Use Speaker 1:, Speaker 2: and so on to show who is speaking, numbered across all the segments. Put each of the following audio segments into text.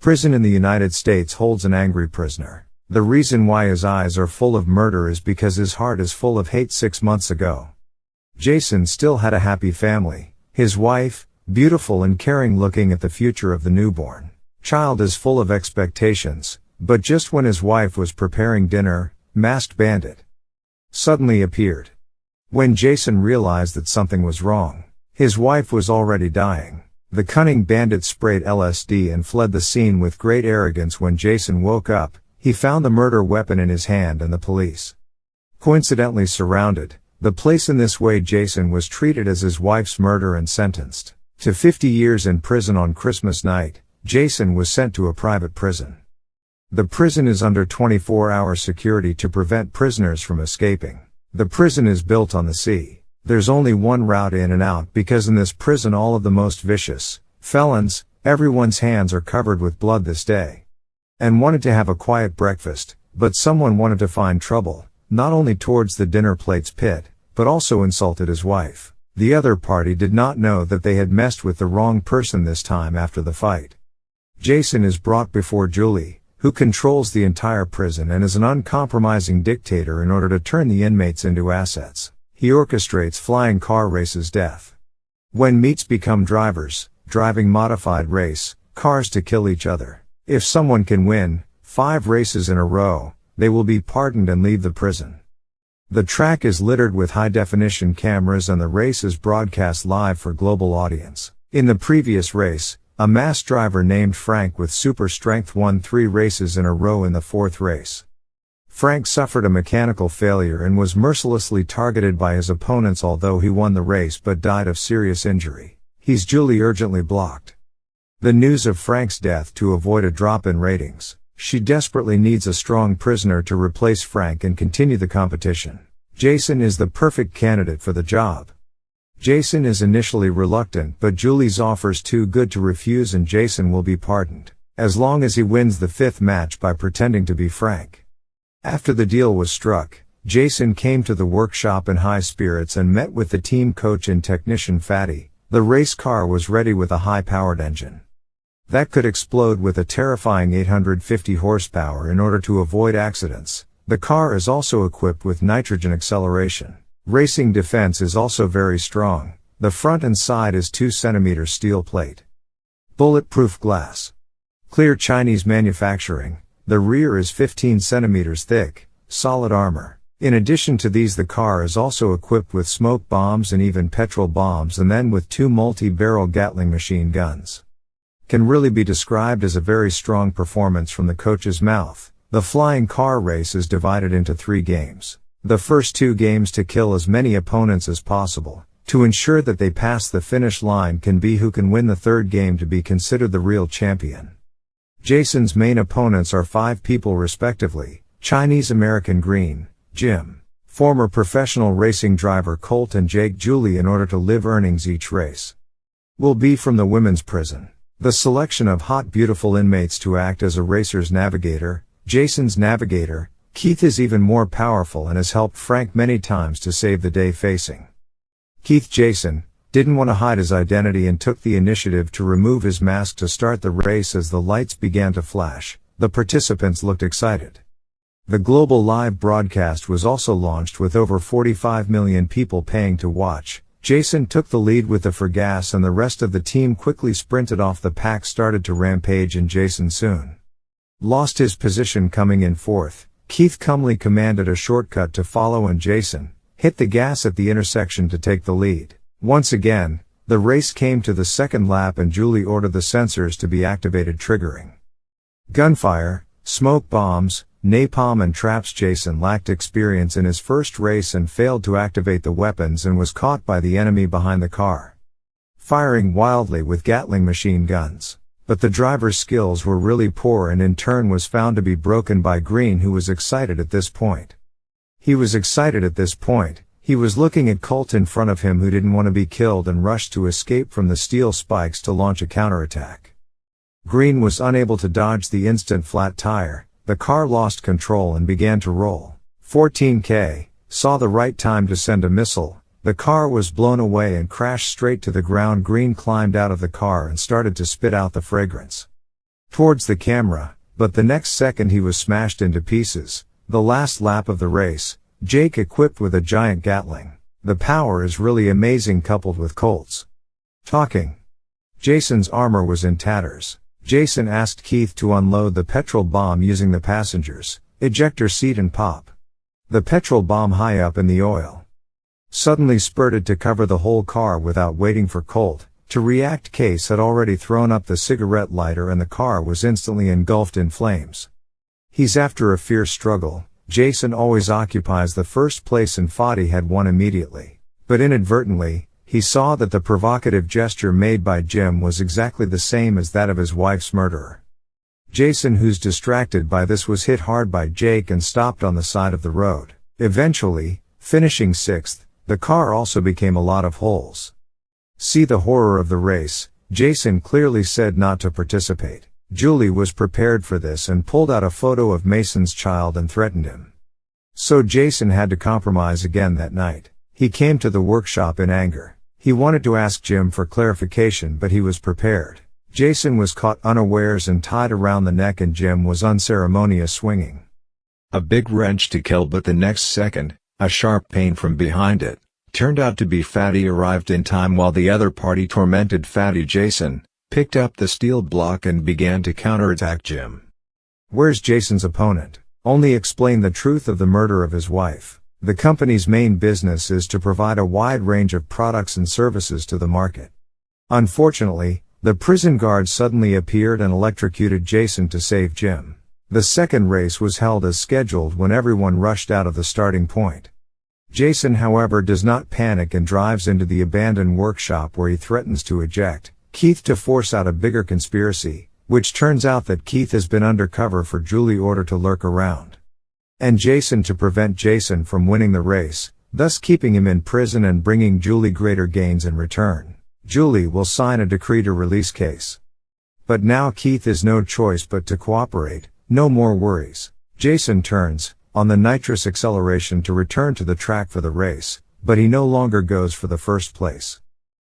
Speaker 1: Prison in the United States holds an angry prisoner. The reason why his eyes are full of murder is because his heart is full of hate. 6 months ago, Jason still had a happy family. His wife, beautiful and caring, looking at the future of the newborn child, is full of expectations. But just when his wife was preparing dinner, Masked Bandit suddenly appeared. When Jason realized that something was wrong, his wife was already dying. The cunning bandit sprayed LSD and fled the scene with great arrogance. When Jason woke up, he found the murder weapon in his hand and the police coincidentally surrounded the place. In this way, Jason was treated as his wife's murderer and sentenced to 50 years in prison. On Christmas night, Jason was sent to a private prison. The prison is under 24-hour security to prevent prisoners from escaping. The prison is built on the sea. There's only one route in and out, because in this prison all of the most vicious felons, everyone's hands are covered with blood this day. And wanted to have a quiet breakfast, but someone wanted to find trouble, not only towards the dinner plate's pit, but also insulted his wife. The other party did not know that they had messed with the wrong person this time. After the fight, Jason is brought before Julie, who controls the entire prison and is an uncompromising dictator. In order to turn the inmates into assets, he orchestrates flying car races. Death. When meats become drivers, driving modified race cars to kill each other. If someone can win 5 races in a row, they will be pardoned and leave the prison. The track is littered with high-definition cameras and the race is broadcast live for global audience. In the previous race, a mass driver named Frank with super strength won 3 races in a row. In the 4th race, Frank suffered a mechanical failure and was mercilessly targeted by his opponents. Although he won the race but died of serious injury, Julie urgently blocked the news of Frank's death to avoid a drop in ratings. She desperately needs a strong prisoner to replace Frank and continue the competition. Jason is the perfect candidate for the job. Jason is initially reluctant, but Julie's offer's too good to refuse and Jason will be pardoned, as long as he wins the 5th match by pretending to be Frank. After the deal was struck, Jason came to the workshop in high spirits and met with the team coach and technician Fatty. The race car was ready with a high-powered engine that could explode with a terrifying 850 horsepower. In order to avoid accidents, the car is also equipped with nitrogen acceleration. Racing defense is also very strong. The front and side is 2 cm steel plate. Bulletproof glass. Clear Chinese manufacturing. The rear is 15 cm thick, solid armor. In addition to these, the car is also equipped with smoke bombs and even petrol bombs, and then with 2 multi-barrel Gatling machine guns. Can really be described as a very strong performance from the coach's mouth. The flying car race is divided into 3 games. The first 2 games to kill as many opponents as possible, to ensure that they pass the finish line. Can be who can win the 3rd game to be considered the real champion. Jason's main opponents are 5 people respectively: Chinese-American Green, Jim, former professional racing driver Colt, and Jake. Julie, in order to live earnings each race, will be from the women's prison. The selection of hot, beautiful inmates to act as a racer's navigator. Jason's navigator, Keith, is even more powerful and has helped Frank many times to save the day. Facing Keith, Jason didn't want to hide his identity and took the initiative to remove his mask to start the race. As the lights began to flash, the participants looked excited. The global live broadcast was also launched with over 45 million people paying to watch. Jason took the lead with the Frgas and the rest of the team quickly sprinted off. The pack started to rampage and Jason soon lost his position, coming in 4th. Keith calmly commanded a shortcut to follow and Jason hit the gas at the intersection to take the lead. Once again, the race came to the 2nd lap and Julie ordered the sensors to be activated, triggering gunfire, smoke bombs, napalm and traps. Jason lacked experience in his first race and failed to activate the weapons and was caught by the enemy behind the car, firing wildly with Gatling machine guns. But the driver's skills were really poor and in turn was found to be broken by Green, who was excited at this point. He was looking at Colt in front of him, who didn't want to be killed and rushed to escape from the steel spikes to launch a counterattack. Green was unable to dodge the instant flat tire. The car lost control and began to roll. 14K saw the right time to send a missile. The car was blown away and crashed straight to the ground. Green climbed out of the car and started to spit out the fragrance. towards the camera, but the next second he was smashed into pieces. The last lap of the race, Jake equipped with a giant Gatling. The power is really amazing coupled with Colt's talking. Jason's armor was in tatters. Jason asked Keith to unload the petrol bomb using the passenger's ejector seat and pop the petrol bomb high up in the oil. Suddenly spurted to cover the whole car without waiting for Colt to react. Case had already thrown up the cigarette lighter and the car was instantly engulfed in flames. He's after a fierce struggle. Jason always occupies the first place and Fadi had won immediately. But inadvertently, he saw that the provocative gesture made by Jim was exactly the same as that of his wife's murderer. Jason, who's distracted by this, was hit hard by Jake and stopped on the side of the road. Eventually, finishing sixth, the car also became a lot of holes. See the horror of the race. Jason clearly said not to participate. Julie was prepared for this and pulled out a photo of Mason's child and threatened him. So Jason had to compromise again that night. He came to the workshop in anger. He wanted to ask Jim for clarification, but he was prepared. Jason was caught unawares and tied around the neck, and Jim was unceremonious, swinging a big wrench to kill, but the next second, a sharp pain from behind it. Turned out to be Fadi arrived in time while the other party tormented Fadi. Jason picked up the steel block and began to counterattack Jim. Where's Jason's opponent? Only explain the truth of the murder of his wife. The company's main business is to provide a wide range of products and services to the market. Unfortunately, the prison guard suddenly appeared and electrocuted Jason to save Jim. The second race was held as scheduled when everyone rushed out of the starting point. Jason, however, does not panic and drives into the abandoned workshop where he threatens to eject Keith to force out a bigger conspiracy, which turns out that Keith has been undercover for Julie order to lurk around and Jason to prevent Jason from winning the race, thus keeping him in prison and bringing Julie greater gains in return. Julie will sign a decree to release Case. But now Keith has no choice but to cooperate. No more worries. Jason turns on the nitrous acceleration to return to the track for the race, but he no longer goes for the first place.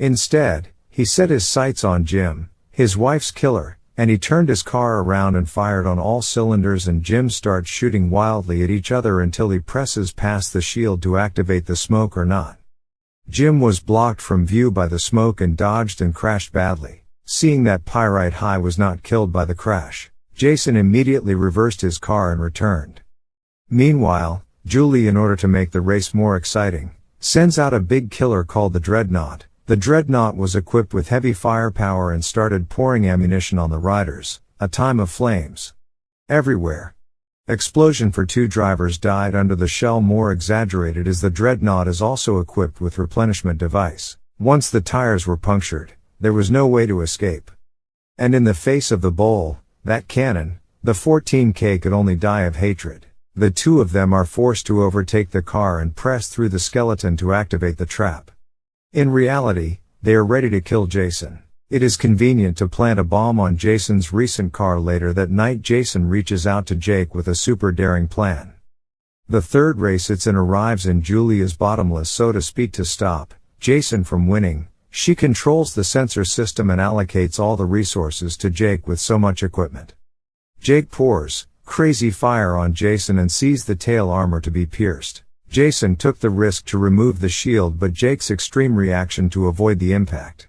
Speaker 1: Instead, he set his sights on Jim, his wife's killer, and he turned his car around and fired on all cylinders, and Jim starts shooting wildly at each other until he presses past the shield to activate the smoke or not. Jim was blocked from view by the smoke and dodged and crashed badly. Seeing that Pyrite High was not killed by the crash, Jason immediately reversed his car and returned. Meanwhile, Julie, in order to make the race more exciting, sends out a big killer called the Dreadnought. The Dreadnought was equipped with heavy firepower and started pouring ammunition on the riders, a time of flames everywhere. Explosion for 2 drivers died under the shell. More exaggerated is the Dreadnought is also equipped with replenishment device. Once the tires were punctured, there was no way to escape. And in the face of the bowl, that cannon, the 14K could only die of hatred. The two of them are forced to overtake the car and press through the skeleton to activate the trap. In reality, they are ready to kill Jason. It is convenient to plant a bomb on Jason's recent car. Later that night, Jason reaches out to Jake with a super daring plan. The third race it's in arrives and Julie is bottomless, so to speak, to stop Jason from winning. She controls the sensor system and allocates all the resources to Jake with so much equipment. Jake pours crazy fire on Jason and sees the tail armor to be pierced. Jason took the risk to remove the shield, but Jake's extreme reaction to avoid the impact.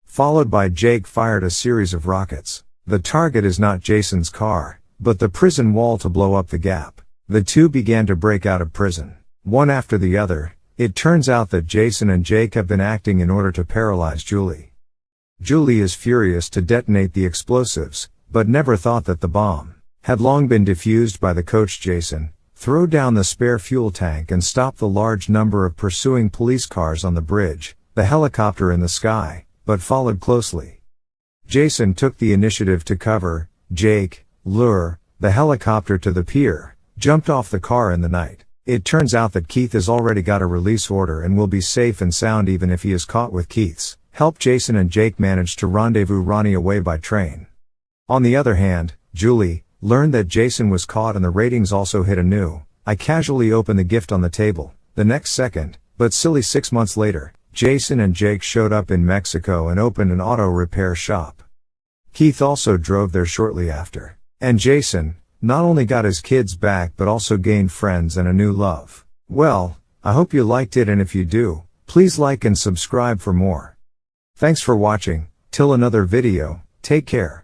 Speaker 1: Followed by Jake fired a series of rockets. The target is not Jason's car, but the prison wall to blow up the gap. The two began to break out of prison, one after the other. It turns out that Jason and Jake have been acting in order to paralyze Julie. Julie is furious to detonate the explosives, but never thought that the bomb had long been defused by the coach. Jason throw down the spare fuel tank and stop the large number of pursuing police cars on the bridge, the helicopter in the sky, but followed closely. Jason took the initiative to cover Jake, lure the helicopter to the pier, jumped off the car in the night. It turns out that Keith has already got a release order and will be safe and sound even if he is caught. With Keith's help, Jason and Jake managed to rendezvous Ronnie away by train. On the other hand, Julie learned that Jason was caught and the ratings also hit anew. I casually opened the gift on the table the next second, but silly 6 months later, Jason and Jake showed up in Mexico and opened an auto repair shop. Keith also drove there shortly after. And Jason not only got his kids back but also gained friends and a new love. Well, I hope you liked it, and if you do, please like and subscribe for more. Thanks for watching. Till another video, take care.